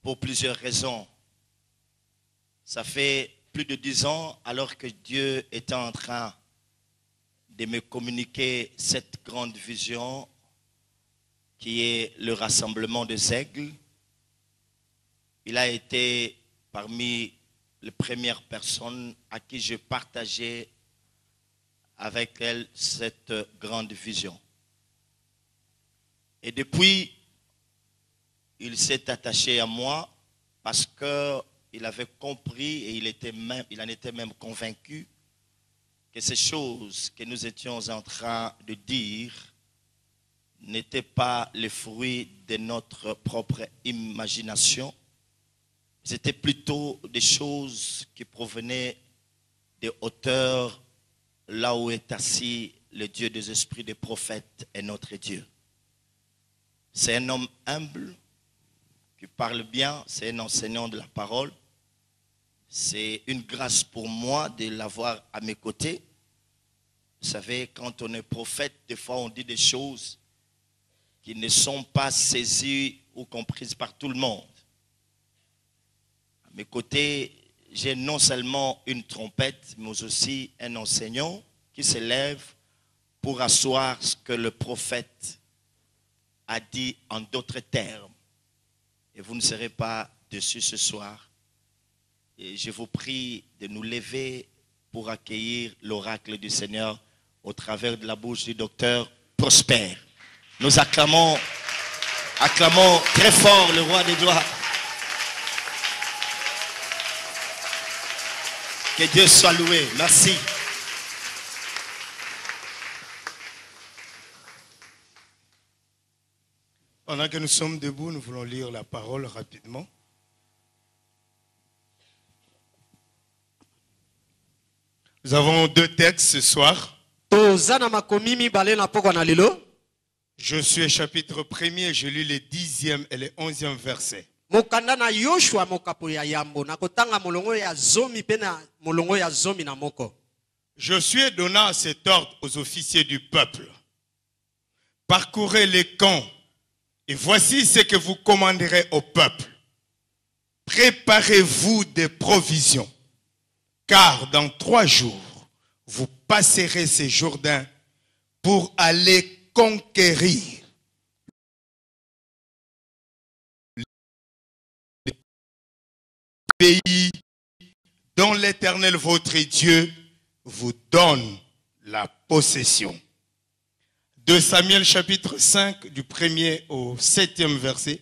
pour plusieurs raisons. Ça fait plus de 10 ans, alors que Dieu était en train de me communiquer cette grande vision qui est le rassemblement des aigles. Il a été parmi les premières personnes à qui je partageais avec elle cette grande vision. Et depuis, il s'est attaché à moi parce qu'il avait compris et il en était même convaincu que ces choses que nous étions en train de dire n'étaient pas le fruit de notre propre imagination. C'était plutôt des choses qui provenaient des hauteurs, là où est assis le Dieu des esprits des prophètes et notre Dieu. C'est un homme humble, qui parle bien, c'est un enseignant de la parole. C'est une grâce pour moi de l'avoir à mes côtés. Vous savez, quand on est prophète, des fois on dit des choses qui ne sont pas saisies ou comprises par tout le monde. À mes côtés, j'ai non seulement une trompette, mais aussi un enseignant qui se lève pour asseoir ce que le prophète a dit en d'autres termes. Et vous ne serez pas dessus ce soir. Et je vous prie de nous lever pour accueillir l'oracle du Seigneur au travers de la bouche du docteur Prosper. Nous acclamons très fort le roi des gloires. Que Dieu soit loué. Merci. Pendant que nous sommes debout, nous voulons lire la parole rapidement. Nous avons 2 textes ce soir. Josué chapitre 1er, je lis les 10e et les 11e versets. Josué donna cet ordre aux officiers du peuple. Parcourez les camps, et voici ce que vous commanderez au peuple. Préparez-vous des provisions, car dans 3 jours, vous passerez ces Jourdains pour aller conquérir le pays dont l'Éternel votre Dieu vous donne la possession. 2 Samuel chapitre 5 du 1er au 7e verset.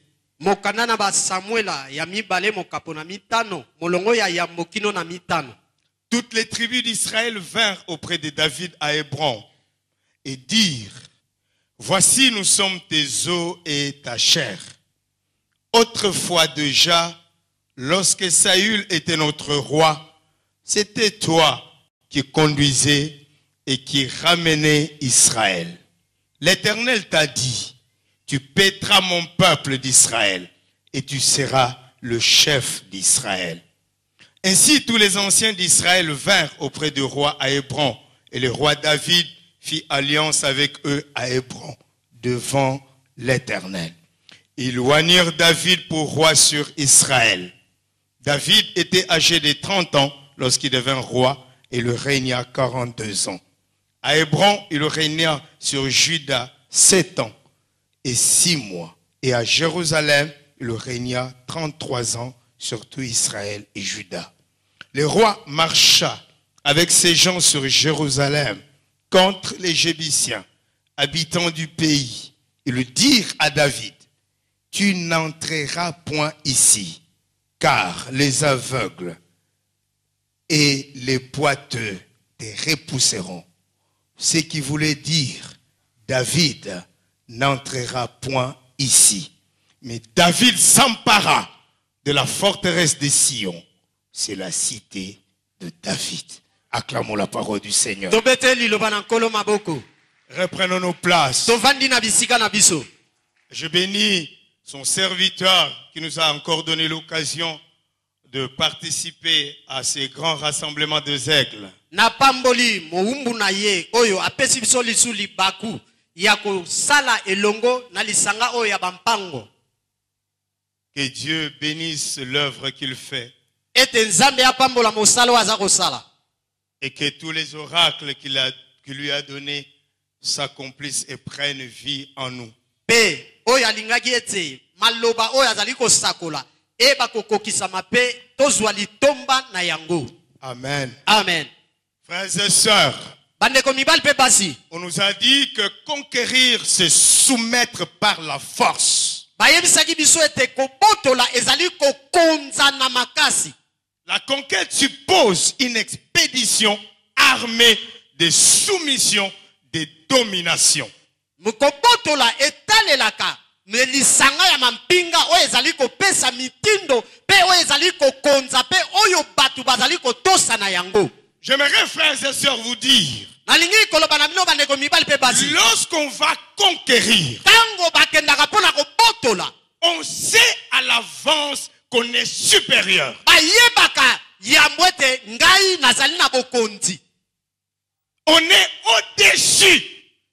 Toutes les tribus d'Israël vinrent auprès de David à Hébron et dirent: voici, nous sommes tes os et ta chair. Autrefois déjà, lorsque Saül était notre roi, c'était toi qui conduisais et qui ramenais Israël. L'Éternel t'a dit: tu paîtras mon peuple d'Israël et tu seras le chef d'Israël. Ainsi, tous les anciens d'Israël vinrent auprès du roi à Hébron, et le roi David fit alliance avec eux à Hébron, devant l'Éternel. Ils oignirent David pour roi sur Israël. David était âgé de 30 ans lorsqu'il devint roi, et il régna 42 ans. À Hébron, il régna sur Juda 7 ans et 6 mois. Et à Jérusalem, il régna 33 ans sur tout Israël et Juda. Le roi marcha avec ses gens sur Jérusalem contre les Jébusiens, habitants du pays. Ils dirent à David: tu n'entreras point ici, car les aveugles et les boiteux te repousseront. Ce qui voulait dire: David n'entrera point ici. Mais David s'empara de la forteresse de Sion. C'est la cité de David. Acclamons la parole du Seigneur. Reprenons nos places. Je bénis son serviteur qui nous a encore donné l'occasion de participer à ces grands rassemblements de aigles. Que Dieu bénisse l'œuvre qu'il fait. ete nzambe apambola mosala oyo aza kosala. Et que tous les oracles qu'il lui a donnés s'accomplissent et prennent vie en nous. Pe oyo alingaki ete maloba oyo azali kosakola eba kokokisama pe tozwa litomba na yango. Amen. Amen. Frères et sœurs, Bandeko mibali pe basi. on nous a dit que conquérir, c'est soumettre par la force. Bayebisaki biso ete kobotola ezali kokonza na makasi. La conquête suppose une expédition armée de soumission, de domination. Mukobotola etalelaka me lisanga ya mampinga oyo ezali kopesa mitindo pe oyo ezali kokonza pe oyo batu bazali kotosa na yango. J'aimerais, frères et sœurs, vous dire, Nalingi koloba na bino bandeko mibali pe basi. lorsqu'on va conquérir, Tango bakendaka pona kobotola on sait à l'avance qu'on est supérieur. bayebaka yambo ete ngai nazali na bokonzi. On est au-dessus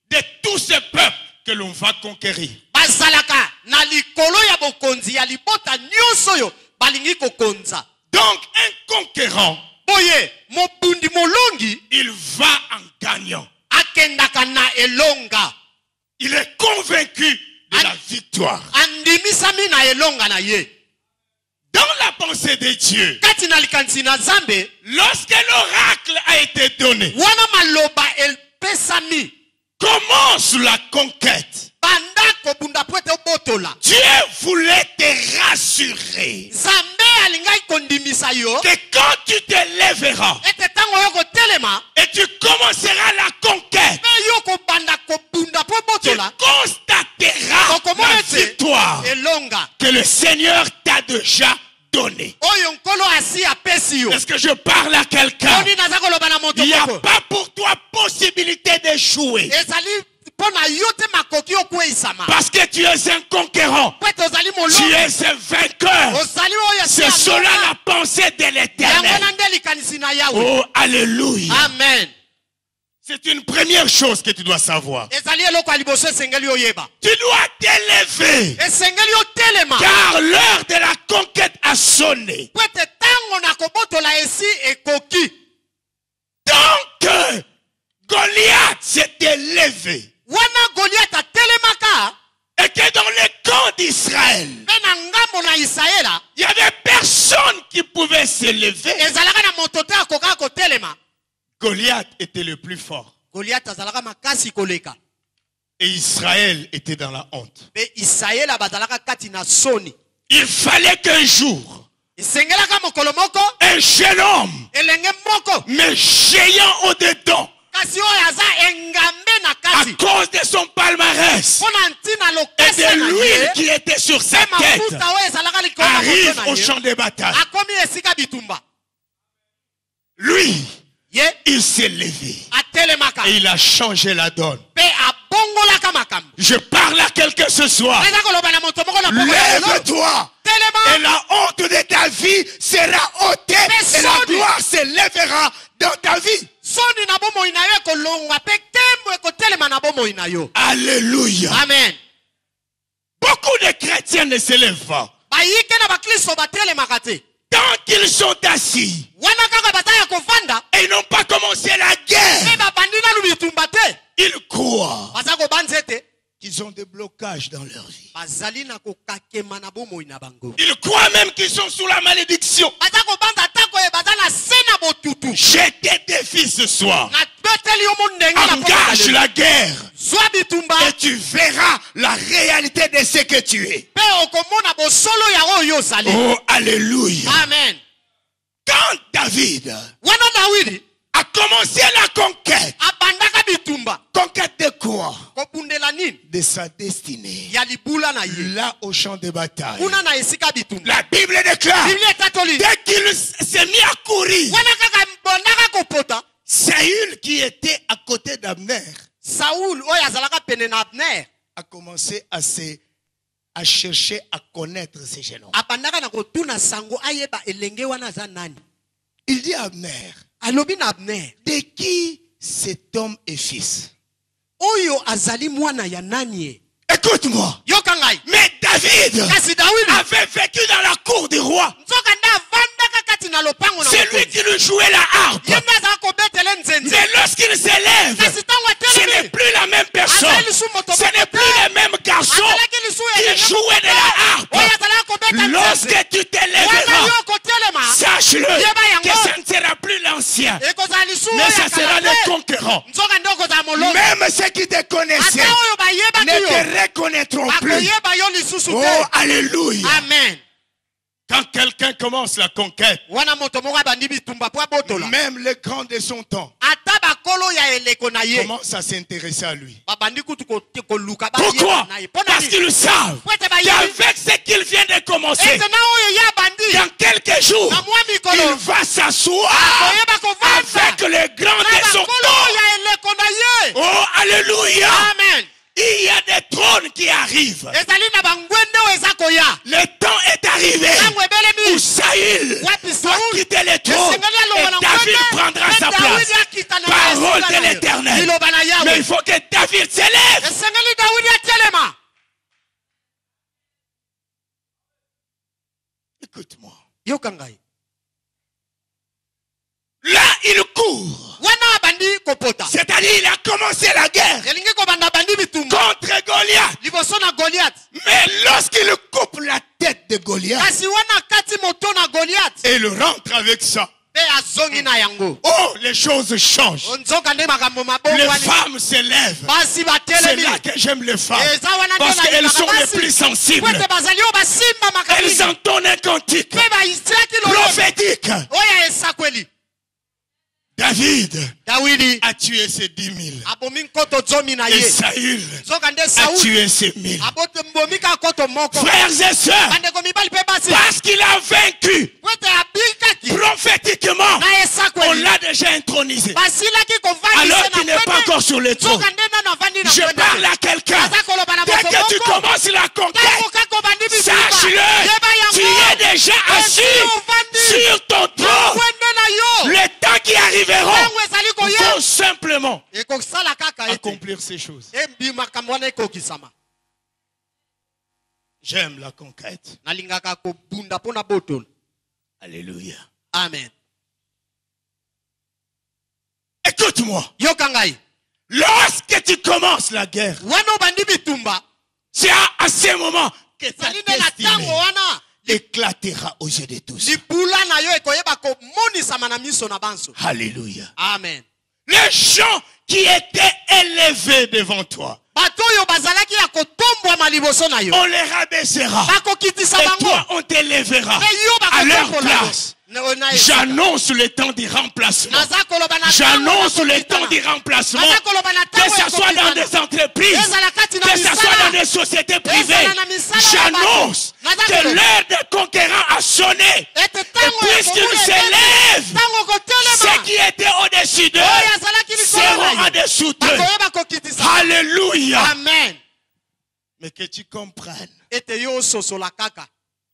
de tous ces peuples que l'on va conquérir. Bazalaka na likolo ya bokonzi ya libota nyonso oyo balingi kokonza. Donc, un conquérant, Boye mobundi molongi il va en gagnant. akendaka na elonga. Il est convaincu de la victoire. Andimisami na elonga na ye. Dans la pensée de Dieu, Kati na likanisi na Nzambe lorsque l'oracle a été donné, wana maloba elpesami commence la conquête. banda kobunda po ete obotola. Dieu voulait te rassurer Nzambe alingai kondimisa yo que quand tu te lèveras ete tango yo kotelema et tu commenceras la conquête, pe yo kobanda kobunda po tu obotola constateras okomona la ete victoire elonga que le Seigneur t'a déjà donnée. oyo nkolo asi apesi yo. Est-ce que je parle à quelqu'un? Oni naza koloba na moto Il n'y a moko pas pour toi possibilité d'échouer. ezali mpona yo te makoki okweisama Parce que tu es un conquérant. po ete ozali Tu molongi es un vainqueur. ozali oyo C'est cela la pensée de yango l'Éternel. na nde likanisi na yawe. Oh, alléluia. Amen. C'est une première chose que tu dois savoir. ezali eloko ya liboso esengeli oyeba. Tu dois t'élever. Esengeli otelema Car l'heure de la conquête a sonné. po ete ntango na kobotola esi ekoki. Donc, Goliath s'est élevé. Wana Goliath atelemaka Et que dans le camp d'Israël, mpe na ngambo na Israela il n'y avait personne qui pouvait s'élever. ezalaka na moto te akokaka kotelema. Goliath était le plus fort. Goliath azalaka makasi koleka Et Israël était dans la honte. mpe Israela bazalaka kati na soni. Il fallait qu'un jour, Esengelaka mokolo moko un jeune homme, elenge moko mais géant au-dedans, kasi oyo aza engambe na à kati cause de son palmarès mpona ntina et lokese de na l'huile ye qui était sur sa mpe tête, mafuta oyo ezalaka likolo na arrive moto na au ye champ de bataille. akomi esika bitumba. Lui, Ye il s'est levé atelemaka et il a changé la donne. mpe abongolaka makambo. Je parle à quelqu'un ce soir. eza koloba na moto moko na poko ya lelo. Lève-toi et Telema la honte de ta vie sera ôtée et la gloire s'élèvera dans ta vie. soni na bomoi na yo ekolongwa mpe nkembo ekotelema na bomoi na yo. Alléluia. Amen. Beaucoup de chrétiens ne s'élèvent pas. bayike na bakristo batelemaka te Tant qu'ils sont assis wana kaka baza ya kovanda et ils n'ont pas commencé la guerre, mpe babandi nanu bitumba te ils croient baza kobanza ete qu'ils ont des blocages dans leur vie. bazali na kokakema na bomoi na bango. Ils croient même qu'ils sont sous la malédiction. baza kobanza atako ye baza na se na botutu. Je te défie ce soir. na beteli yo mo ndenge na Engage la guerre zwa bitumba et tu verras la réalité de ce que tu es. mpe okomona bosolo ya oyo ozali. Oh, alléluia. Amen. Quand David wana Dawidi a commencé la conquête, abandaka bitumba conquête de quoi? kobundela nini De sa destinée. ya libula na ye Là au champ de bataille. kuna na esika bitumba. La Bible déclare, biblia etatoli dès qu'il s'est mis à courir, wana kaka bondaka kopota Saül qui était à côté d'Abner Saul oyo azalaka pene na Abner a commencé à chercher à connaître ces jeunes hommes. abandaka na kotuna sango ayeba elenge wana aza nani. Il dit à Abner, alobi na Abner de qui cet homme est fils? oyo azali mwana ya nani ye. Écoute-moi. yoka ngai Mais David kasi Dawidi avait vécu dans la cour du roi. nzoka nde avandaka kati na lopango na C'est lui qui lui jouait la harpe. ye nde azala kobetela nzenze Mais lorsqu'il s'élève, kasi ntango ce n'est atelemi plus la même personne. azali lisu moto Ce n'est plus les mêmes garçons azalaki lisu qui jouaient de la harpe. oyo azalaka kobeta nzenze Lorsque tu wana t'élèveras, yo kotelema sache-le Yeba yango. que ça ne sera plus l'ancien, ekozala lisu mais oyo ça ya sera kala le te conquérant. nzoka nde okozala molongo Même ceux qui te connaissaient ata oyo bayebaki ne yo te reconnaîtront plus. bakoyeba yo lisusu Oh, te alléluia. amen Quand quelqu'un commence la conquête, wana moto moko abandi bitumba po abotola même les grands de son temps ata bakolo ya eleko na ye commencent à s'intéresser à lui. babandi kutu koluka Pourquoi? bayeba na ye mpo na Parce nini? qu'ils savent Po ete bayebi qu'avec ce qu'il vient de commencer, ete na oyo ye abandi dans quelques jours, na mwa il mikolo va s'asseoir akoyeba kovanda avec les grands na de son bakolo temps. ya eleko na ye Oh, alléluia. amen Il y a des trônes qui arrivent. ezali na bangwende oyo eza koya Le temps est arrivé ntango où ebelemi Saül wapi va Saul quitter le trône esengeli alongwa et na David ngwende prendra sa mpe place. Dawidi akita na Parole esika de na ye. l'Éternel. liloba na Mais yawe il faut que David s'élève. esengeli Dawidi atelema Écoute-moi. yoka ngai Là, il court. wana abandi kopota C'est-à-dire, il a commencé la guerre elingi kobanda bandi bitumba contre Goliath. liboso na Goliath Mais lorsqu'il coupe la tête de Goliath, kasi wana kati moto na Goliath et il rentre avec ça. mpe azongi na yango Oh, les choses changent. nzoka nde makambo Les mabongwani femmes s'élèvent. basi C'est batelemi là que j'aime les femmes. eza wana Parce nde qu'elles sont les basi plus sensibles. po ete bazali oyo basimba Elles makambo entonnent un cantique mpe baisiaki loloba prophétique. oyo esakweli David Dawidi a tué ses 10 000. abomi nkoto zomi na Et ye Saül nzoka nde a Sauli tué ses 1000. abomi ka nkoto moko Frères et sœurs, bandeko mibali mpe basi parce qu'il a vaincu po ete abikaki prophétiquement, na on esakweli l'a déjà intronisé. basilaki Alors kovandisa qu'il n'est pas na encore sur le trône. nzoka nde nano avandi na Je ngwende parle à quelqu'un. aza koloba na Dès moto que tu moko commences la conquête, ntango kaka obandi bitumba sache-le, yeba tu yango es déjà assis ovandi sur ton na trône. ngwende na yo Le temps qui arriveront, ntango ezali il koya faut simplement ekosala kaka ete accomplir ces choses. embi makambo wana ekokisama J'aime la conquête. nalingaka kobunda mpo na botola Alléluia. amen Écoute-moi. yoka ngai Lorsque tu commences la guerre, wana obandi bitumba c'est à ce moment que ta ezali nde na destinée ntango wana éclatera aux yeux de tous. libula na yo ekoyeba komonisama na miso na banso Alléluia. amen Les gens qui étaient élevés devant toi, bato oyo bazalaki ya kotombwama liboso na yo on les rabaissera. bakokitisa Et bango toi, on t'élèvera mpe yo à leur bakotombola place. yo J'annonce le temps du remplacement. naza koloba na J'annonce le temps du remplacement. naza koloba na Que ce soit dans des entreprises, ezala kati na que ce soit dans misala des sociétés privées, ezala na misala ya bato. j'annonce Naza que koloba. l'heure des conquérants a sonné. ete Et ntango puisqu'ils s'élèvent, ntango kotelema ceux qui étaient au-dessus d'eux oyo azalaki likolo seront na en yo dessous d'eux. bakoyeba kokitisa Alléluia. amen Mais que tu comprennes, ete yo ososola kaka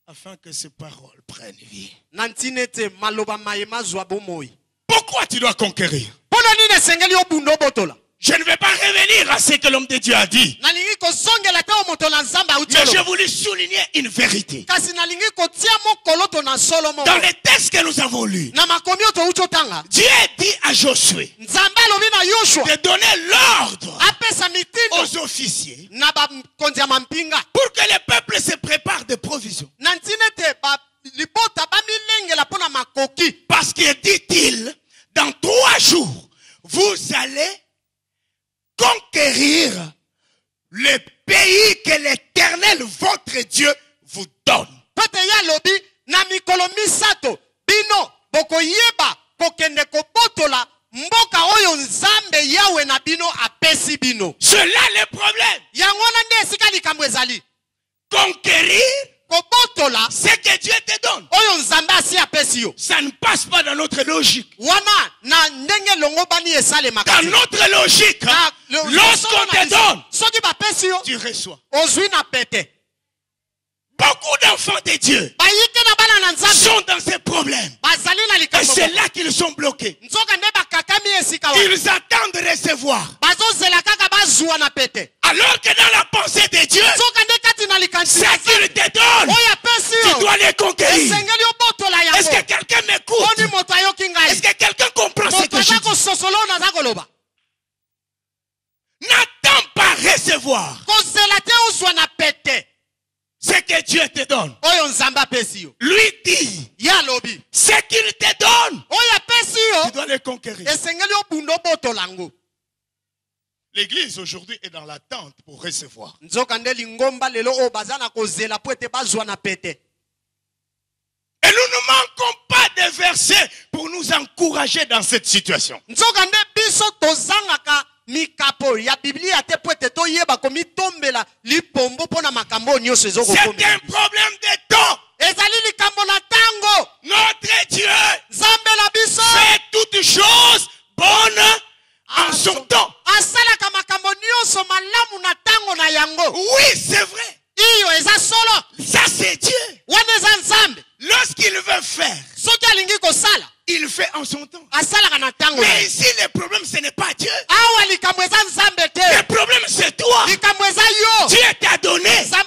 afin que ces paroles prennent vie. na ntina ete maloba mayema zwa bomoi Pourquoi tu dois conquérir? mpo na nini esengeli obunda obotola Je ne vais pas revenir à ce que l'homme de Dieu a dit. nalingi kozongela te oyo moto na nzambe auti Mais je oloba. voulais souligner une vérité. kasi nalingi kotia mokoloto na solo moko Dans les textes que nous avons lus, na makomi oyo touti otanga Dieu dit à Josué nzambe alobi na yoshua de donner l'ordre apesa mitindo aux officiers na bakonzi ya mampinga pour que le peuple se prépare des provisions. na ntina ete libota bamilengela mpo na makoki Parce que dit-il, dans 3 jours, vous allez conquérir le pays que l'Éternel, votre Dieu, vous donne. mpo ete ye alobi na mikolo misato bino bokoyeba kokende kobotola mboka oyo nzambe yawe na bino apesi bino Cela le problème. yango wana nde esika likambo ezali Conquérir kobotola ce que Dieu te donne. oyo nzambe asi apesi yo Ça ne passe pas dans notre logique. wana na ndenge elongobani esalemaka Dans te. notre logique, Na- lo- lorsqu'on solo na te biso. donne, soki bapesi yo tu reçois. ozwi na pete Beaucoup d'enfants de Dieu bayike na bana na nzambe sont dans ces problèmes. bazali na Et likambo c'est moko. là qu'ils sont bloqués. nzoka nde bakaki Ils attendent de recevoir. Alors que dans la pensée de Dieu, ce qu'il te donne, tu dois les conquérir. Est-ce que quelqu'un m'écoute? Est-ce que quelqu'un comprend ce que je dis? N'attends pas recevoir ce que Dieu te donne. Lui dit, ce qu'il te donne, tu dois le conquérir. L'église aujourd'hui est dans l'attente pour recevoir. Et nous ne manquons pas de versets pour nous encourager dans cette situation. C'est un problème de temps. Notre Dieu fait toutes choses bonnes en son temps. Oui, c'est vrai. Ça, c'est Dieu. Lorsqu'il veut faire, il fait en son temps. Mais ici, le problème, ce n'est pas Dieu. Le problème, c'est toi. Dieu t'a donné. Et toi,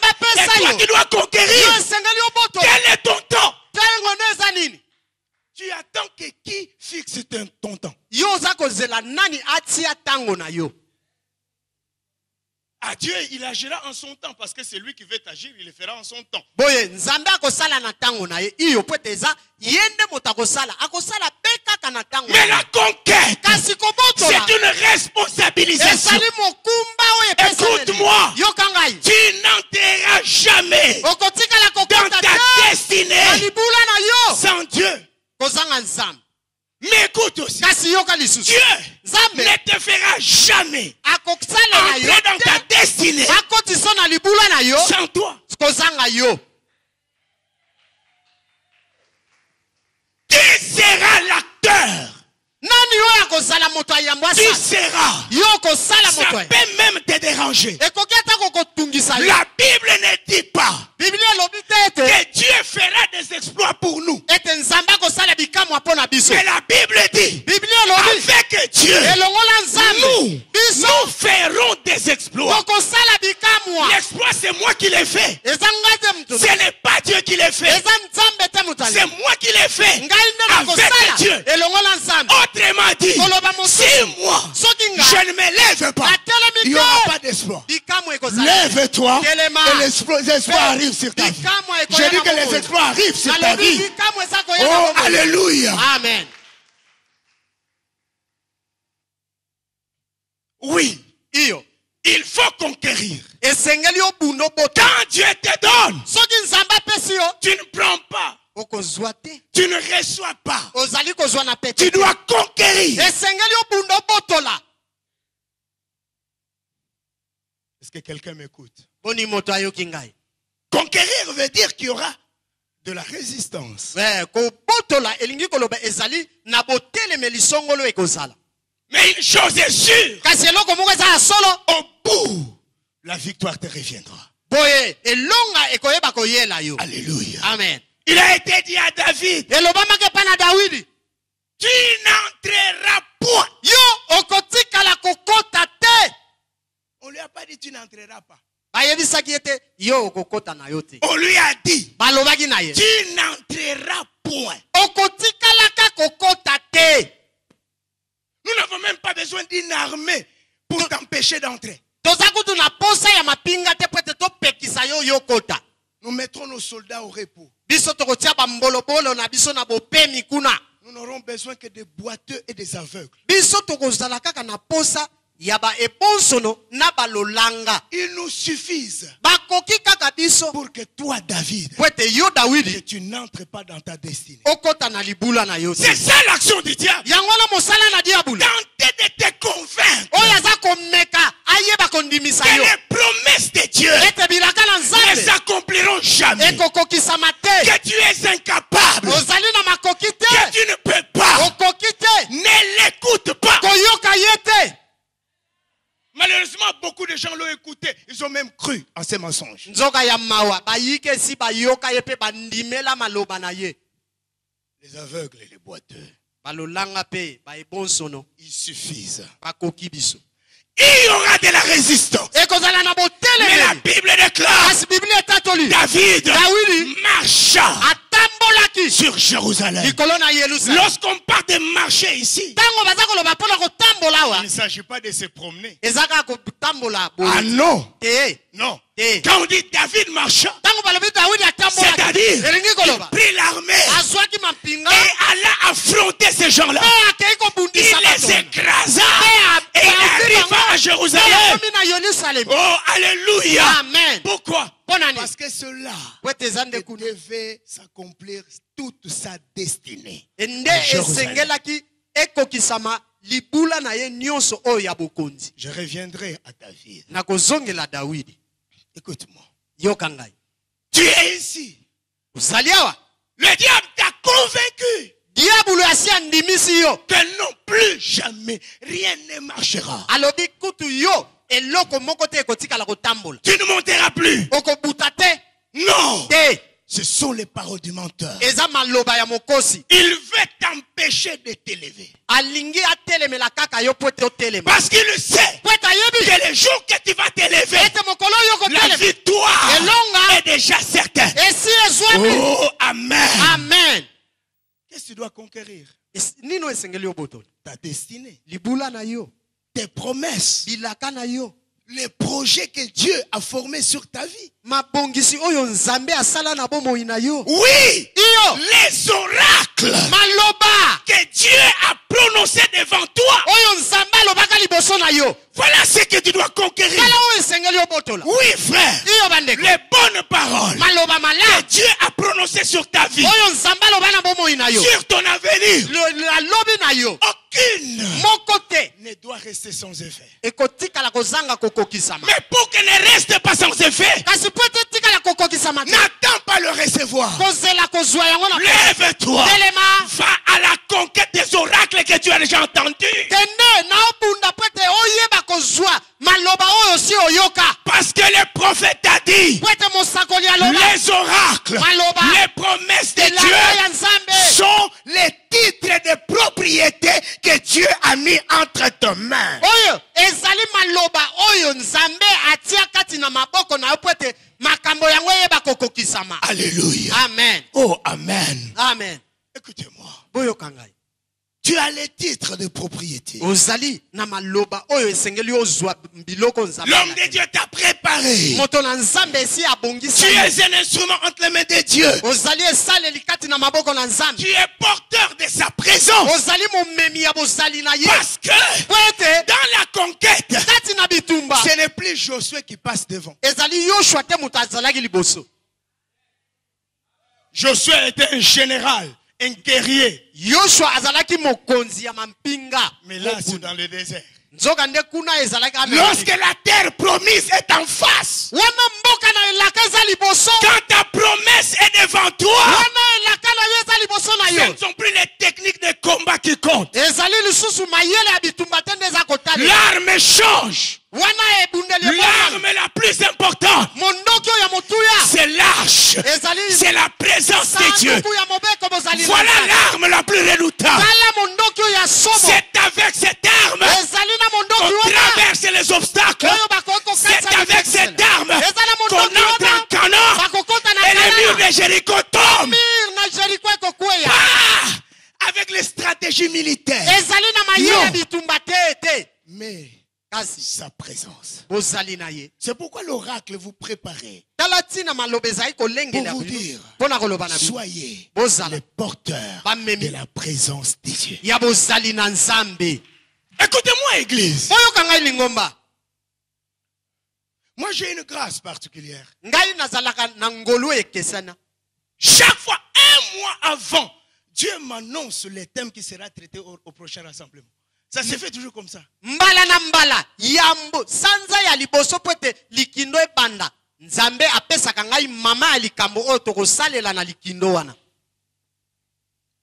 tu dois conquérir. Quel est ton temps? Tu attends que qui fixe ton temps? À Dieu, il agira en son temps parce que c'est lui qui veut agir, il le fera en son temps. Mais la conquête, c'est une responsabilisation. Écoute-moi, tu n'entreras jamais dans ta destinée sans Dieu. Mais écoute aussi, Dieu ne te fera jamais entrer dans ta destinée sans toi. Qui sera l'acteur? Tu seras. Ça peut même te déranger. La Bible ne dit pas que Dieu fera des exploits pour nous. Mais la Bible dit avec Dieu, nous ferons des exploits. L'exploit, c'est moi qui l'ai fait. Ce n'est pas Dieu qui l'a fait. C'est moi qui l'ai fait avec Dieu. Autrement dit, si moi je ne me lève pas, il n'y aura pas d'espoir. Lève-toi et les exploits arrivent sur ta vie. Je dis que les exploits arrivent sur ta vie. Oh, alléluia. Amen. Oui, il faut conquérir. Quand Dieu te donne, tu ne prends pas. Tu ne reçois pas. Tu dois conquérir. Est-ce que quelqu'un m'écoute? Conquérir veut dire qu'il y aura de la résistance. Mais une chose est sûre. Au bout, la victoire te reviendra. Alléluia. Amen. Il a été dit à David, tu n'entreras point. On lui a pas dit tu n'entreras pas. On lui a dit, tu n'entreras point. Nous n'avons même pas besoin d'une armée pour t'empêcher d'entrer. Nous mettrons nos soldats au repos. Nous n'aurons besoin que des boiteux et des aveugles. Ils nous suffisent pour que toi, David, que tu n'entres pas dans ta destinée. C'est ça l'action du diable. Tenter de te convaincre que les promesses de Dieu ne s'accompliront jamais. Que tu es incapable. Que tu ne peux pas. Ne l'écoute pas. Malheureusement, beaucoup de gens l'ont écouté. Ils ont même cru en ces mensonges. Les aveugles et les boiteux. balolanga pe baebonsono ils suffisent. bakoki biso. Il y aura de la résistance. Ekozala na Mais la botelemi. Bible déclare, Kasi Biblia etatoli. David Dawidi marcha atambolaki sur Jérusalem. likolo na Yerusalem. Lorsqu'on parle de marcher ici, Tango baza koloba mpona kotambola il awa ne s'agit pas de se promener. eza kaka kotambola boye. Ah non, Te. non. Te. Quand on dit David marcha, Tango balobi Dawidi atambolaki. c'est-à-dire, Elingi il koloba. prit l'armée Azwaki mampinga. et alla affronter ces gens-là. Pe akei Il kobundisa les bato. écrasa et il arriva à Jérusalem. Akomi na Yerusalem. Oh, alléluia. Amen. Pourquoi? Mponani. Parce que cela Po ete eza nde kuna. devait s'accomplir toute sa destinée. Nde À Jérusalem. esengelaki ekokisama libula na ye nyonso oyo ya bokonzi. Je reviendrai à David. Nakozongela Dawidi. Écoute-moi. Yoka ngai. Tu es ici. Ozali awa. Le diable t'a convaincu Diabolo asi andimisi yo. que non plus jamais rien ne marchera. Alobi kutu yo eloko moko te ekotikala kotambola. Tu ne monteras plus. Okobuta te. Non. Te. Ce sont les paroles du menteur. Eza maloba ya mokosi. Il veut t'empêcher de t'élever. Alingi atelemela kaka yo po ete otelema. Parce qu'il le sait Po ete ayebi. que le jour que tu vas t'élever, Ete mokolo yo la kotelema. victoire Elonga. est déjà certaine. Esi ezwami. Oh, amen. Amen. Qu'est-ce que tu dois conquérir? Nino esengeli yo botola. Ta destinée, Libula na yo. tes promesses, Bilaka na yo. les projets que Dieu a formés sur ta vie. Mabongisi oyo nzambe asala na bomoi na yo. Oui, Iyo. les oracles Maloba. que Dieu a prononcés devant toi. Oyo nzambe alobaka liboso na yo. Voilà ce que tu dois conquérir. Kala oyo esengeli yo botola. Oui, frère. Iyo bandeko. Les bonnes paroles Maloba que malamu. Dieu a prononcées sur ta vie, Oyo nzambe aloba na bomoi na yo. sur ton avenir, Alobi na yo. aucune Moko te. ne doit rester sans effet. Ekotikala kozanga kokokisama. Mais pour qu'elle ne reste pas sans effet, Kasi po ete tikala kokokisama te. n'attends pas le recevoir. Kozela kozwa yango na Lève-toi. telema. Va à la conquête des oracles que tu as déjà entendus. Kende na obunda po ete oyeba kozwa maloba oyo si oyoka. Parce que le prophète a dit, Po ete mosakoli aloba. les oracles, Maloba. les promesses de Elaka ya Dieu nzambe. sont les titres de propriété que Dieu a mis entre tes mains. Oyo ezali maloba oyo nzambe atia kati na maboko na yo po ete makambo yango eyeba kokokisama. Alléluia. Amen. Oh, amen. Amen. Écoutez-moi. Boyoka ngai. Tu as les titres de propriété. Ozali na maloba oyo esengeli ozwa biloko nzambe. L'homme de Dieu t'a préparé. Moto na nzambe esi abongisa. Tu es un instrument entre les mains de Dieu. Ozali esaleli kati na maboko na nzambe. Tu es porteur de sa présence. Ozali momemi ya bozali na ye. Parce que Po ete dans la conquête, kati na bitumba ce n'est plus Josué qui passe devant. ezali Yoshua te moto azalaki liboso. Josué était un général, un guerrier. Yoshua azalaki mokonzi ya mampinga. Mais là, c'est dans le désert. Nzoka nde kuna ezalaki Lorsque la terre promise est en face, wana mboka na elaka eza liboso. quand ta promesse est devant toi, Wana elaka na yo eza liboso na ce yo. ne sont plus les techniques de combat qui comptent. Ezali lisusu mayele ya bitumba te nde eza kotala. L'arme change. Wana ebundeli L'arme la plus importante, mondoki oyo ya motuya c'est l'arche. ezali C'est la présence de Dieu. sanduku ya mobeko bozali na Voilà nzambe. l'arme la plus redoutable. Tala mondoki oyo ya somo C'est avec cette arme ezali na mondoki qu'on wana traverse les obstacles. oyo bakoki C'est kokatisa avec bifesele. cette arme eza na qu'on mondoki entre en wana Canaan bakokota na et les murs Kanana. de Jéricho tombent. Mir na Jeriko ekokweya Ah, avec les stratégies militaires. ezali na mayele Non. ya bitumba te. Mais Kasi sa présence. bozali na ye. C'est pourquoi l'oracle vous préparez. Tala ntina maloba ezali kolengela Pour vous dire, mpo na koloba na bino. Soyez Bozala les porteurs Bamemi. de la présence de Dieu. ya bozali na nzambe. Écoutez-moi, Église. Oyoka ngai lingomba. Moi, j'ai une grâce particulière. Ngai nazalaka na ngolu ekesana. Chaque fois, un mois avant, Dieu m'annonce les thèmes qui seront traités au prochain rassemblement. Ça se fait toujours comme ça. Mbala na mbala yambo sanza ya liboso po ete likindo ebanda. Nzambe apesaka ngai mama ya likambo oyo tokosalela na likindo wana.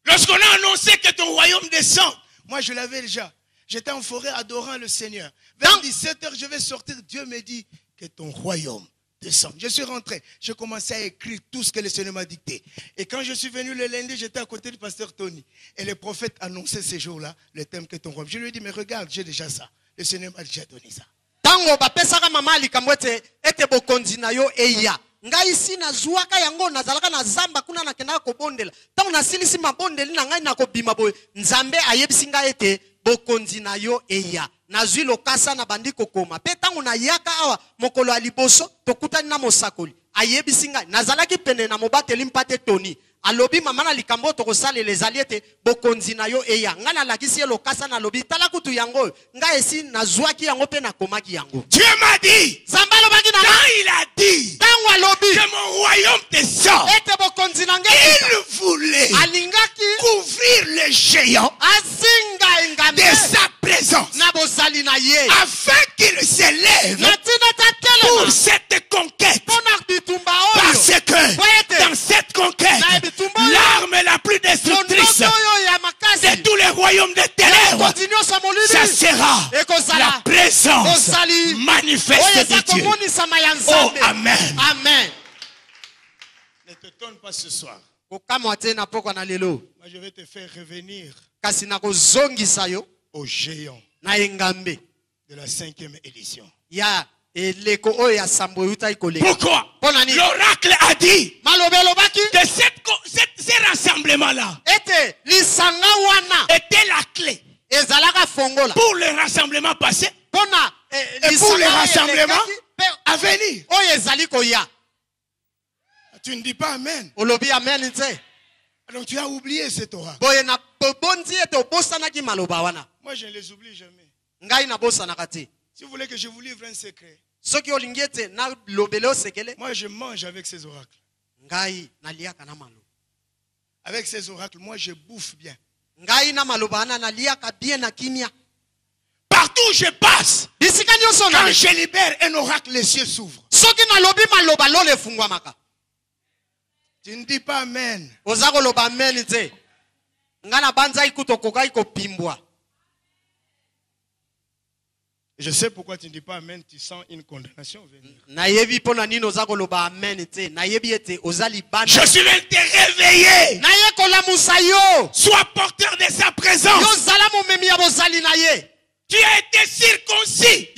Lorsqu'on a annoncé que ton royaume descend, moi je l'avais déjà. J'étais en forêt adorant le Seigneur. Vers 17h, je vais sortir. Dieu me dit que ton royaume descends. Je suis rentré. Je commençais à écrire tout ce que le Seigneur m'a dicté. Et quand je suis venu le lundi, j'étais à côté du pasteur Tony. Et le prophète annonçait ces jours-là le thème que ton royaume. Je lui ai dit, mais regarde, j'ai déjà ça. Le Seigneur m'a déjà donné ça. Tango bapesaka mama likambo ete bokonzi na yo eya. Ngai si na zuaka yango nazalaka na zamba kuna na kena ko bondela. Tango na silisi mabondeli na ngai na ko bima boy. Nzambe ayebisi ngai ete bokonzi na yo eya. Nazwi lokasa na bandi kokoma. Pe tango na yaka awa mokolo ya liboso tokutani na mosakoli. Ayebisi ngai nazalaki pene na mobateli mpate Tony. Alobi mama na likambo tokosala les alliés bokonzi na yo eya ngana lakisi lokasa na lobi tala kutu yango nga esi nazwaki yango pe na komaki yango. Dieu m'a dit, Zambalo baki na quand il a dit tango alobi que mon royaume descend, ete bokonzi na ngai il voulait alingaki couvrir les géants asinga engambe de sa présence na bozali na ye afin qu'il s'élève na tina tatele pour cette conquête. pona bitumba oyo Parce que dans cette conquête, l'arme la plus destructrice de tous les royaumes des ténèbres, ça sera la présence manifeste de Dieu. Oh, amen. Amen. Ne te tourne pas ce soir. Moi, je vais te faire revenir au géant de la 5e édition. Pourquoi? L'oracle a dit que ces rassemblements-là étaient la clé pour le rassemblement passé et pour le rassemblement à venir. Tu ne dis pas Amen. Donc tu as oublié cet oracle. Moi je ne les oublie jamais. Si vous voulez que je vous livre un secret, moi je mange avec ces oracles. Avec ces oracles, moi je bouffe bien. Partout où je passe, quand je libère un oracle, les cieux s'ouvrent. Tu ne dis pas Amen. Je sais pourquoi tu ne dis pas Amen, tu sens une condamnation venir. Je suis venu te réveiller. Sois porteur de sa présence. Tu as été circoncis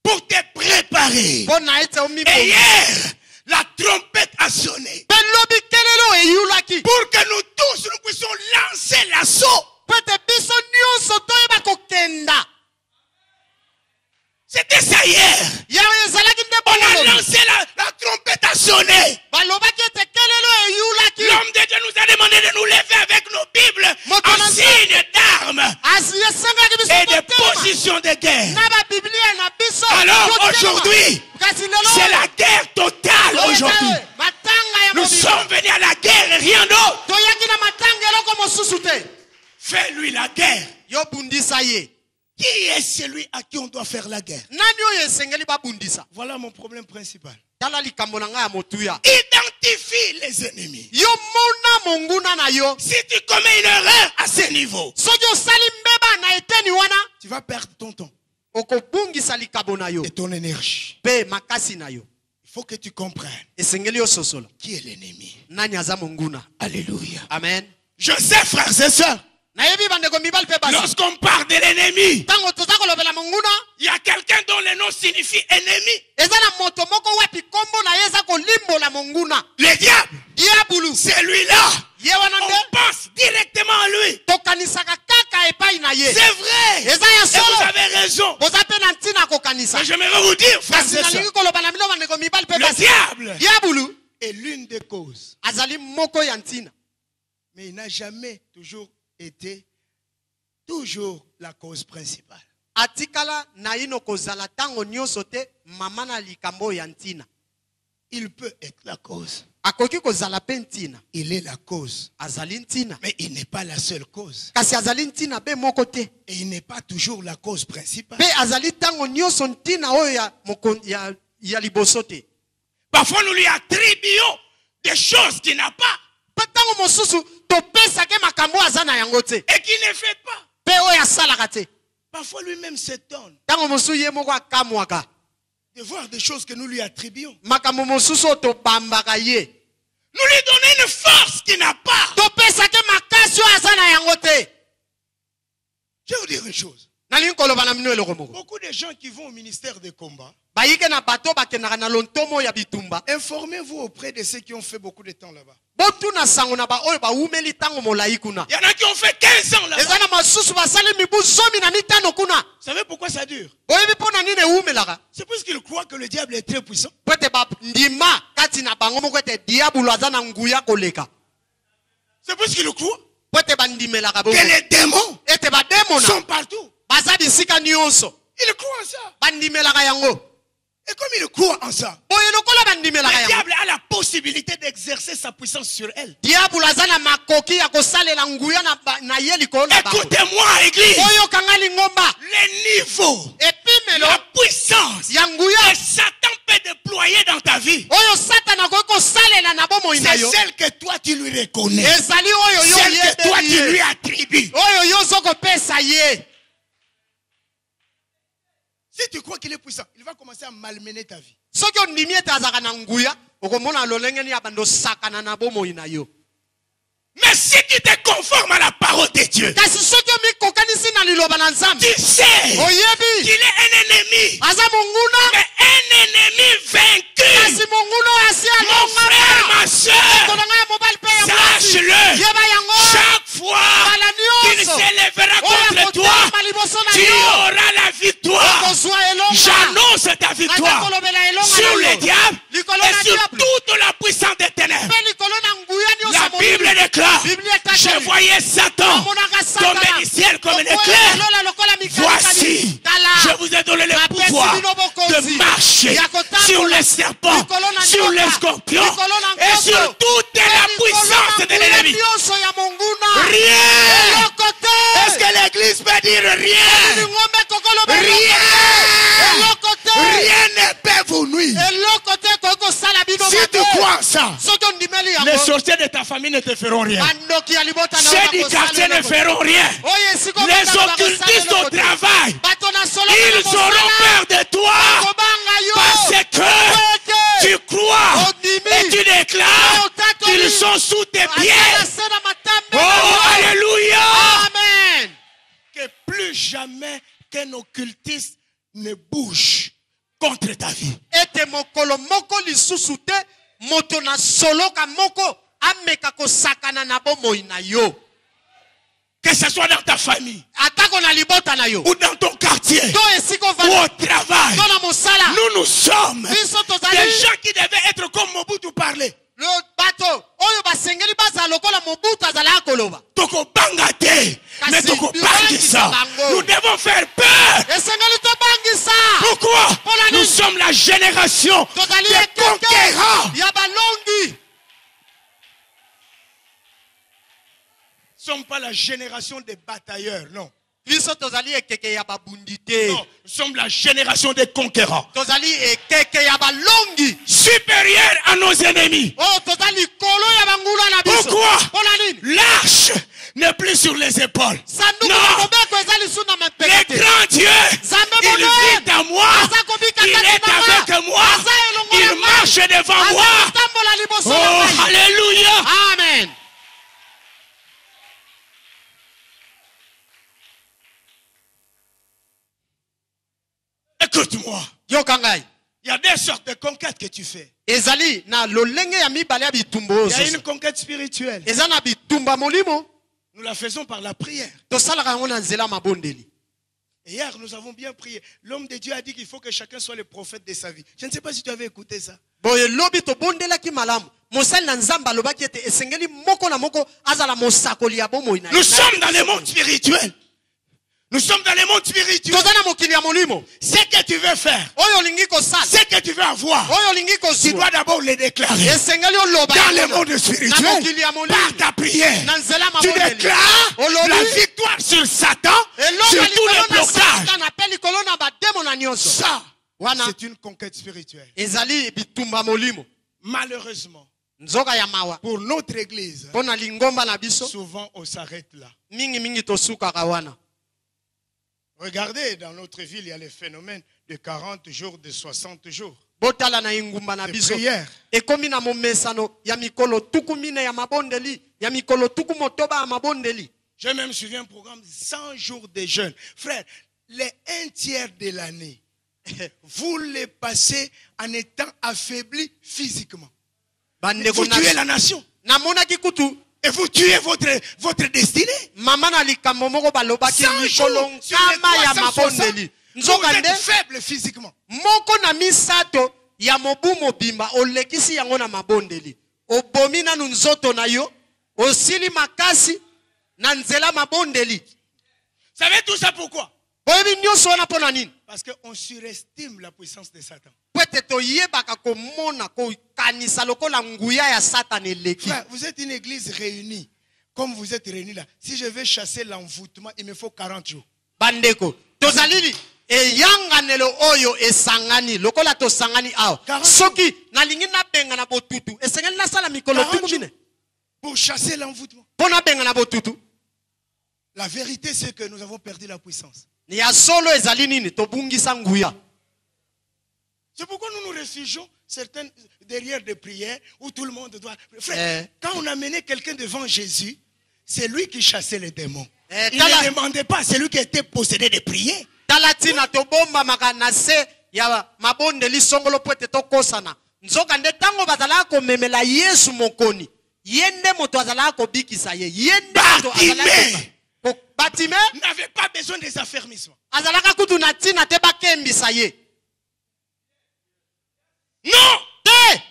pour te préparer. Et hier, la trompette a sonné pour que nous tous nous puissions lancer l'assaut. C'était ça hier. On a lancé la trompette a sonné. L'homme de Dieu nous a demandé de nous lever avec nos Bibles en signe d'armes et de position de guerre. Alors aujourd'hui, c'est la guerre totale aujourd'hui. Nous sommes venus à la guerre et rien d'autre. Fais-lui la guerre. Qui est celui à qui on doit faire la guerre? Voilà mon problème principal. Identifie les ennemis. Si tu commets une erreur à ce niveau, tu vas perdre ton temps et ton énergie. Il faut que tu comprennes qui est l'ennemi. Alléluia. Amen. Je sais, frères et sœurs, lorsqu'on parle de l'ennemi, il y a quelqu'un dont le nom signifie ennemi. Le diable, c'est lui-là. On pense directement à lui. C'est vrai. Et vous avez raison. Mais j'aimerais vous dire, frères et sœurs, le diable est l'une des causes. Mais il n'a jamais toujours été la cause principale. Il peut être la cause. Il est la cause. Mais il n'est pas la seule cause. Et il n'est pas toujours la cause principale. Parfois nous lui attribuons des choses qu'il n'a pas. Et qu'il ne fait pas. Parfois lui-même s'étonne. de voir des choses que nous lui attribuons. makambo mosusu oyo tobambaka ye Nous lui donnons une force qu'il n'a pas. topesake makasi oyo aza na yango te. Je vais vous dire une chose. nalingi koloba na bino eloko moko. Beaucoup de gens qui vont au ministère des combats, bayike na bato bakendaka na lontomo ya bitumba. informez-vous auprès de ceux qui ont fait beaucoup de temps là-bas. botuna sango na baoyo bawumeli ntango molai kuna. Il y en a qui ont fait 15 ans là-bas. eza na masusu basali mibu 15 kuna. Vous savez pourquoi ça dure? boyebi mpo na nini ewumelaka. C'est parce qu'ils croient que le diable est très puissant. po ete bandima kati na bango moko ete diabolo aza na nguya koleka. C'est parce qu'ils croient po ete bandimelaka que les démons ete bademona sont partout. baza bisika nyonso. Ils croient en ça. bandimelaka yango. Et comme ils croient en ça, boye lokola bandimelaka le yango. diable a la possibilité d'exercer sa puissance sur elle. diabolo aza na makoki ya kosalela nguya na ye likolo na bango. Écoutez-moi, Église. oyokanga lingomba. Les niveaux, epimelo la puissance ya nguya que Satan peut déployer dans ta vie, oyo satana akoki kosalela na bomoi na c'est yo celle que toi tu lui reconnais. ezali oyo yo Celle que toi tu yebeli lui ye. attribues. oyo yo ozokopesa ye. Si tu crois qu'il est puissant, il va commencer à malmener ta vie. soki ondimi ete azalaka na nguya okomona lolengeni ya bando osakana na bomoi na yo. Mais si tu te conformes à la parole de Dieu, kasi soki omikokanisi na liloba na nzambe tu sais oyebi qu'il est un ennemi, aza monguna mais un ennemi vaincu. kasi monguna oyo asi Mon frère, ma soeur, kolanga ya mobali mpe ya mwasi sache-le, yeba yango chaque fois mbala qu'il nyonso s'élèvera oyo contre toi, akotama liboso na tu yo auras la victoire. okozwa elonga. J'annonce ta victoire azakolobela elonga sur na le yo diable likolo et na sur diable toute la puissance des ténèbres. mpe likolo na nguya nyonso La ya molili. Bible déclare, Biblia etaki, je voyais Satan namonaka Satana tomber du ciel comme un kokwea éclair. lola lokola mikalikali. Voici, Tala, je vous ai donné le napesi pouvoir bino bokonzi de marcher ya kotambola sur les serpents, likolo na sur nyoka, les scorpions likolo na et nkoto, sur toute mpe la likolo puissance na de nguya l'ennemi. nyonso ya monguna. Rien. eloko te. Est-ce que l'église peut dire rien? lingombe kokoloba Rien. eloko te. Rien ne peut vous nuire. eloko te koki kosala bino Si tu mabe. crois en ça, soki ondimeli les yango sorciers de ta famille ne te feront rien. bandoki ya libota na Ceux yo du bakosala quartier ne eloko te. feront rien. oyo esika Les okotaka occultistes bakosala au eloko te. travail, bato na solo ils auront peur de toi kobanga yo parce que tu crois et tu déclares qu'ils sont sous tes pieds. Oh, alléluia! amen. Que plus jamais qu'un occultiste ne bouge contre ta vie. ete mokolo moko lisusu te moto na soloka moko ameka kosakana na bomoi na yo. Que ce soit dans ta famille atako na libota na yo ou dans ton quartier to esika ou ovanda au travail. to na mosala Nous sommes biso des tozali gens qui devaient être comme Mobutu parlait. lo bato oyo basengeli bazala lokola mobutu azalaka koloba Tokobanga te, mais Kasi tokobangisa. bango. Nous devons faire peur. esengeli tobangisa. Pourquoi? Pour la Nous nuit. sommes la génération tozali des ekeke conquérants. ya balongi. Nous ne sommes pas la génération des batailleurs, non. biso tozali ekeke ya babundi te. Non, nous sommes la génération des conquérants. tozali ekeke ya balongi Supérieurs à nos ennemis. oyo tozali likolo ya bangula na biso. Pourquoi? mpona nini? L'arche n'est plus sur les épaules. sanduku na Non. mobeko eza lisu na Le mapeka te. grand Dieu, Nzambe il monene. vit à moi. Aza kobika Il kati est na nga. avec moi. Aza elongo na Il ngai. marche devant Aza moi. kotambola liboso na Oh, ngai. alléluia. amen. Écoute-moi. yoka ngai. Il y a des sortes de conquêtes que tu fais. ezali na lolenge ya mibale ya bitumba oyo Il y a une sasa. conquête spirituelle. eza na bitumba molimo Nous la faisons par la prière. tosalaka yango na nzela mabondeli. Et hier, nous avons bien prié. L'homme de Dieu a dit qu'il faut que chacun soit le prophète de sa vie. Je ne sais pas si tu avais écouté ça. boye lobi tobondelaki malamu mosali na nzambe alobaki ete esengeli moko na moko azala mosakoli ya bomoi na ye. Nous sommes dans le monde spirituel. Nous sommes dans le monde spirituel. toza na mokili ya molimo Ce que tu veux faire, oyo olingi kosala ce que tu veux avoir, oyo olingi tu kozwa dois d'abord le déclarer. esengeli oloba Dans le yango monde na spirituel, mokili ya molimo par ta prière, na nzela tu mabondeli. déclares Olobi. la victoire sur Satan, elonga sur tous likolo les na blocages. satana mpe likolo na bademo na nyonso. Ça, wana c'est une conquête spirituelle. ezali bitumba molimo. Malheureusement, nzoka ya mawa pour notre église, mpo na lingomba na biso souvent on s'arrête là. mingi tosukaka wana. Regardez, dans notre ville, il y a le phénomène de 40 jours, de 60 jours. botala na ingumba na De biso prière. ekomi na momesano ya mikolo tuku mine ya mabondeli ya mikolo tuku motoba ya mabondeli. J'ai même suivi un programme 100 jours de jeûne. Frère, les 1/3 de l'année, vous les passez en étant affaibli physiquement. Vous tuez la nation. namonaki kutu Et vous tuez votre destinée. mama na likambo moko balobaki 100 mikolo jours sur les nkama ya 360, mabondeli vous nzokande êtes faible physiquement. moko na misato ya mobu mobimba olekisi yango na mabondeli obomi nanu nzoto na yo osili makasi na nzela mabondeli. Vous savez tout ça pourquoi? boyebi nyonso wana mpo na nini? Parce qu'on surestime la puissance de Satan. po ete toyebaka komona kokanisa lokola nguya ya satana eleki. Frère, vous êtes une église réunie. Comme vous êtes réunis là. Si je veux chasser l'envoûtement, il me faut 40 jours. bandeko tozalili eyanganelo oyo esangani lokola tosangani awa 40 soki nalingi nabenga na botutu esengeli nasala mikolo 40 tuku mine pour chasser l'envoûtement. mpo nabenga na botutu. La vérité, c'est que nous avons perdu la puissance. ya solo ezali nini tobungisa nguya. C'est pourquoi nous nous réfugions certaines derrière des prières où tout le monde doit... Frère, quand on amenait quelqu'un devant Jésus, c'est lui qui chassait les démons. Il ne demandait pas, c'est lui qui était possédé de prier. tala tina tobombamaka na se ya mabondeli songolo po ete tokosana nzokande ntango bazalaka komemela yesu mokoni ye nde moto azalaka kobikisa ye ye nde moto azalaka batime n'avait pas besoin des affermissements. azalaka kutu na ntina te bakembisa ye. Non! te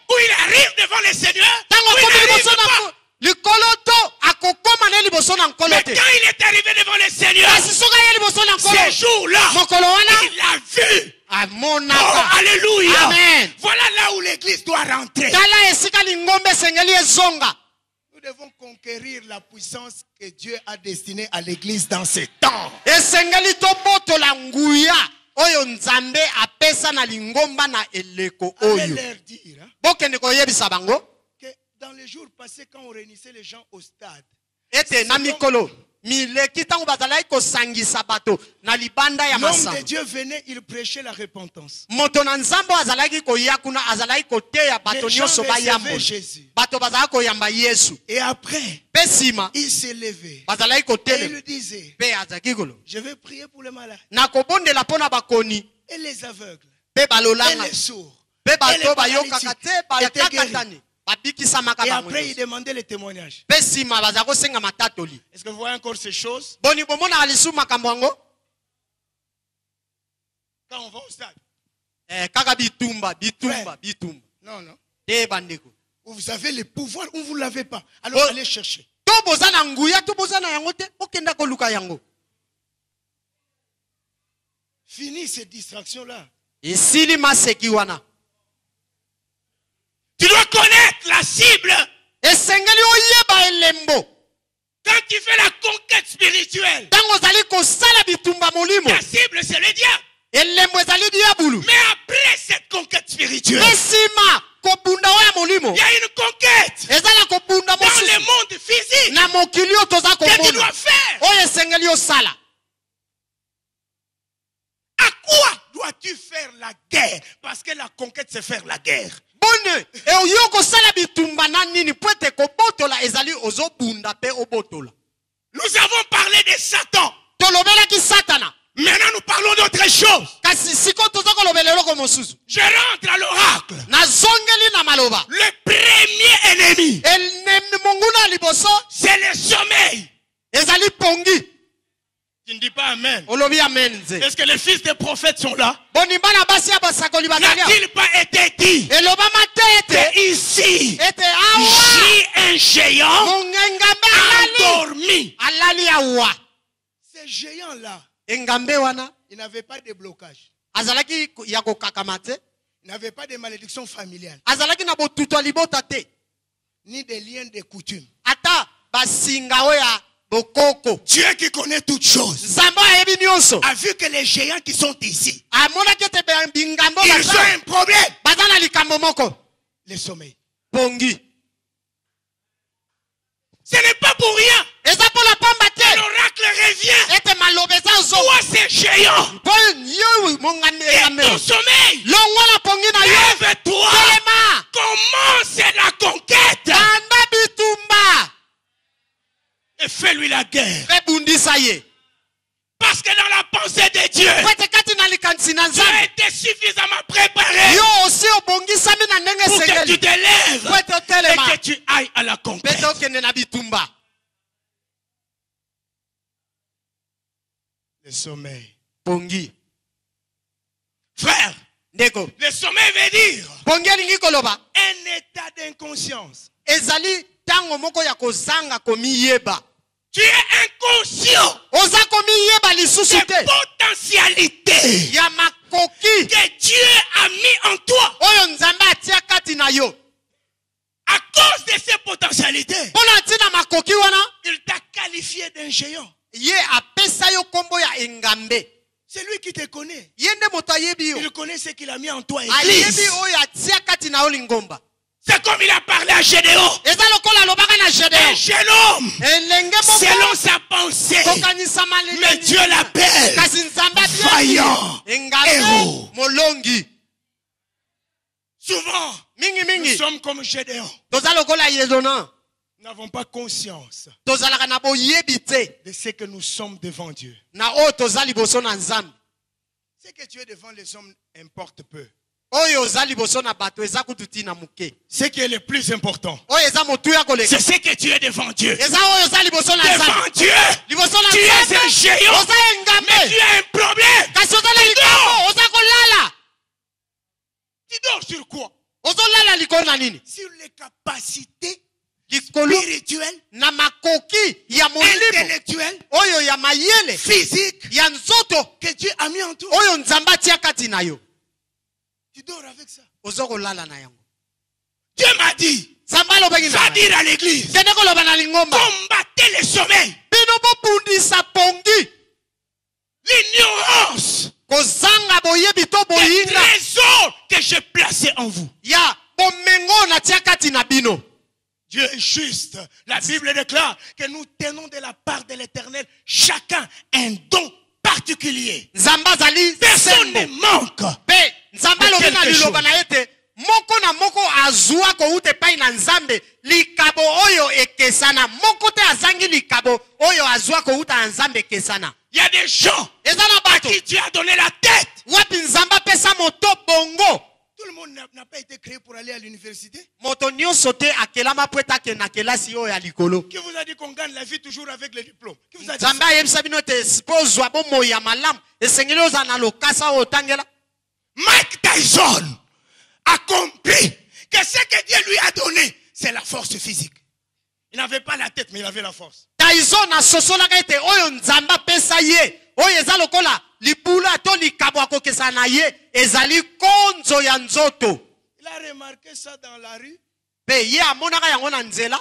Où il arrive devant le Seigneur, ntango où il akomi n'arrive liboso na pas. likolo to akokoma ne liboso na nkolo Mais te quand il est arrivé devant le Seigneur, kasi soki aye liboso na ces nkolo jours-là, mokolo wana il a vu. Oh, amonaka. alléluia. Amen. Voilà là où l'église doit rentrer. tala esika lingombe esengeli ezonga. Nous devons conquérir la puissance que Dieu a destinée à l'église dans ces temps. esengeli tobotola nguya oyo nzambe apesa na lingomba na eleko Allez oyo leur dire hein, bokende koyebisa bango que dans les jours passés, quand on réunissait les gens au stade, ete na mikolo mileki ntango bazalaki kosangisa bato na libanda ya l'homme de masamba Dieu venait, il prêchait la repentance. moto na nzambe azalaki koya kuna azalaki koteya bato Les gens nyonso recevaient bayambola Jésus. bato bazalaki koyamba yesu Et après, mpe nsima il s'est levé. bazalaki Et il kotelema lui disait, mpe azalaki kolo je vais prier pour les malades. nakobondela mpo na bakoni Et les aveugles. mpe Et balolanga les sourds. mpe Et bato les bayokaka te paralytiques étaient bayakakatani babikisamaka Et bango après, il nyonso. demandait les témoignages. mpe nsima bazala kosenga matatoli. Est-ce que vous voyez encore ces choses? boni bomonaka lisusu makambo yango Quand on va au stade. kaka bitumba Ouais. bitumba Non, non. te bandeko Vous avez le pouvoir ou vous ne l'avez pas. Alors Oh. allez chercher. to boza na nguya to boza na yango te okenda koluka yango. Fini ces distractions-là. esili maseki wana Tu dois connaître la cible. esengeli oyeba elembo Quand tu fais la conquête spirituelle, ntango ozali kosala bitumba molimo la cible c'est le diable. elembo ezali diabulu Mais après cette conquête spirituelle, mpe nsima kobunda oyo ya molimo il y a une conquête eza na kobunda dans le mosusu monde physique na mokili oyo toza que tu komona dois faire. oyo esengeli osala. À quoi dois-tu faire la guerre? Parce que la conquête c'est faire la guerre. bone oyo kosala bitumba na nini po ete kobotola ezali ozobunda mpe obotola. Nous avons parlé de Satan. tolobelaki satana Maintenant nous parlons d'autre chose. kasi sikoyo toza kolobela eloko mosusu. Je rentre à l'oracle. nazongeli na maloba Le premier ennemi, monguna ya liboso c'est le sommeil. ezali pongi. Tu ne dis pas amen. olobi amen nze. Est-ce que les fils des prophètes sont là? boni bana basi ya basakoli bazali awa. N'a-t-il pas été dit elobama te ete que ici, ete awa j'ai un géant mongengambe alali endormi? alali awa. Ces géants-là, engambe wana ils n'avaient pas de blocage. azalaki ya kokakama te Ils n'avaient pas de malédiction familiale, azalaki na botutu ya libota te ni des liens de coutume. ata basinga oyo ya bokoko. Dieu qui connaît toutes choses nzambe ayebi nyonso a vu que les géants qui sont ici, amonaki ete bingambo ils ont un problème. baza na likambo moko Le sommeil. pongi. Ce n'est pas pour rien. eza mpo na pamba te L'oracle revient. ete maloba eza Toi, ozonga toi ces géants mpo yo mongambe et ton sommeil, longwana pongi na yo lève-toi, telema commence la conquête banda bitumba et fais-lui la guerre. rebundisa ye Parce que dans la pensée de Dieu, kwete kati na likanisi na tu as nzambe été suffisamment préparé yo osi obongisami na ndenge pour que tu esengeli te lèves kwete et otelema que tu ailles à la conquête. pete okende na bitumba Le sommeil. pongi Frère, ndeko le sommeil veut dire pongi elingi koloba un état d'inconscience. ezali ntango moko ya kozanga komiyeba Tu es inconscient oza komiyeba lisusu des te potentialités ya makoki que Dieu a mis en toi. oyo nzambe atia kati na yo À cause de ces potentialités, mpo na ntina makoki wana il t'a qualifié d'un géant. ye apesa yo nkombo ya engambe C'est lui qui te connaît. ye nde moto ayebi yo Il connaît ce qu'il a mis en toi, ayebi Église. oyo atia kati na yo lingomba C'est comme il a parlé à Gédéon. eza lokola alobaka na Un Gédéon jeune homme, elenge selon moko sa pensée, kokanisama mais Dieu l'appelle kasi nzambe vaillant, engambe héros. molongi Souvent, mingi nous mingi sommes comme Gédéon. toza lokola yezona Nous n'avons pas conscience tozalaka na boyebi te de ce que nous sommes devant Dieu. na oyo toza liboso na nzambe Ce que tu es devant les hommes importe peu. oyo oza liboso na bato eza kutu tina moke Ce qui est le plus important, oyo eza motuya koleka c'est ce que tu es devant Dieu. eza oyo oza liboso na Devant nzambe Dieu, liboso na tu es un nzambe géant, oza mais engambe tu as un problème. kasi oza na likambo oza kolala Tu dors sur quoi? ozolala likolo na nini Sur les capacités likolo spirituelles, na makoki ya molimo intellectuelles, oyo ya mayele physiques ya nzoto que Dieu a mis en toi. oyo nzambe atia kati na yo Tu dors avec ça. oza kolala na yango Dieu m'a dit, nzambe alobaki va na dire à l'église, kende koloba na lingomba combattez le sommeil, bino bobundisa pongi l'ignorance, kozanga boyebi to les boyinga trésors que j'ai placés en vous. ya bomengo natia kati na bino Dieu est juste. La Bible déclare que nous tenons de la part de l'Éternel chacun un don particulier. nzambe azali Personne ne sembo manque. mpe nzambe alobi na quelque liloba na ye te moko na moko azwa kouta epai na nzambe likabo oyo ekesana moko te azangi likabo oyo azwa kouta na nzambe ekesana Il y a des gens eza na à bato qui Dieu a donné la tête. wapi nzambe apesa moto bongo Tout le monde n'a pas été créé pour aller à l'université. moto nyonso te akelama po ete akenda kelasi oyo ya likolo Qui vous a dit qu'on gagne la vie toujours avec les diplômes? Qui vous a dit nzambe ça? ayebisa bino ete po ozwa bomoi ya malamu esengeli ozala na lokasa oyo otangela Mike Tyson a compris que ce que Dieu lui a donné, c'est la force physique. Il n'avait pas la tête, mais il avait la force. Tyson asosolaka ete oyo nzambe apesa ye oyo eza lokola libula to likabo akokesa na ye ezali konzo ya nzoto Il a remarqué ça dans la rue. mpe ye amonaka yango na nzela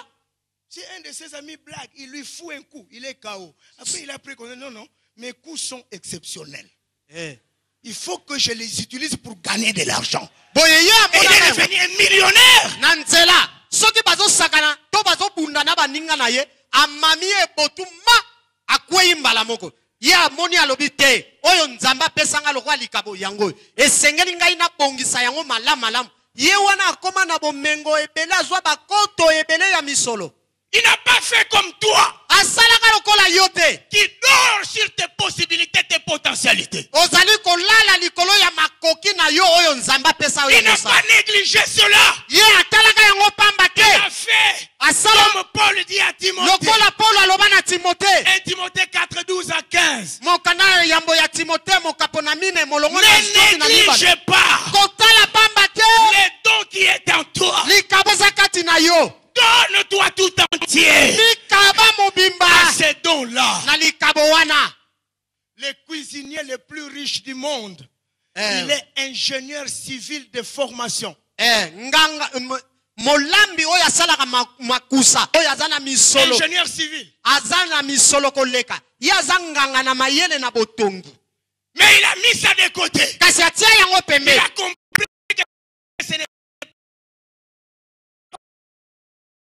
Si un de ses amis blague, il lui fout un coup, il est KO. Après, il a pris conscience, non, non, mes coups sont exceptionnels. Il faut que je les utilise pour gagner de l'argent. boye ye Et il amonaka est yango devenu un millionnaire. na nzela soki bazosakana to bazobunda na baninga na ye amami ebotu ma akwei mbala moko ye amoni alobi te oyo nzambe apesanga lokola likabo yango oyo esengeli ngai nabongisa yango malamu malamu ye wana akoma na bomengo ebele azwa bakoto ebele ya misolo Il n'a pas fait comme toi, asalaka lokola yo te qui dort sur tes possibilités, tes potentialités. ozali kolala likolo ya makoki na yo oyo nzambe apesa oyo Il n'a mosala pas négligé cela. ye atalaka yango pamba Il a te fait asala comme Paul dit à Timothée. lokola polo aloba na timote 1 Timothée 4, 12 à 15. mokanda yambo ya timote mokapo na mine molongo na Ne na néglige pas kotala pamba te les dons qui est en toi. likabo eza kati na yo Donne-toi tout entier likaba mobimba à ces dons-là. na likabo wana Le cuisinier le plus riche du monde, Eh. il est ingénieur civil de formation. nganga molambi oyo asalaka makusa oyo aza na misolo Ingénieur civil. aza na misolo koleka ye aza nganga na mayele na botongi Mais il a mis ça de côté. kasi atia yango Il pembeni a compris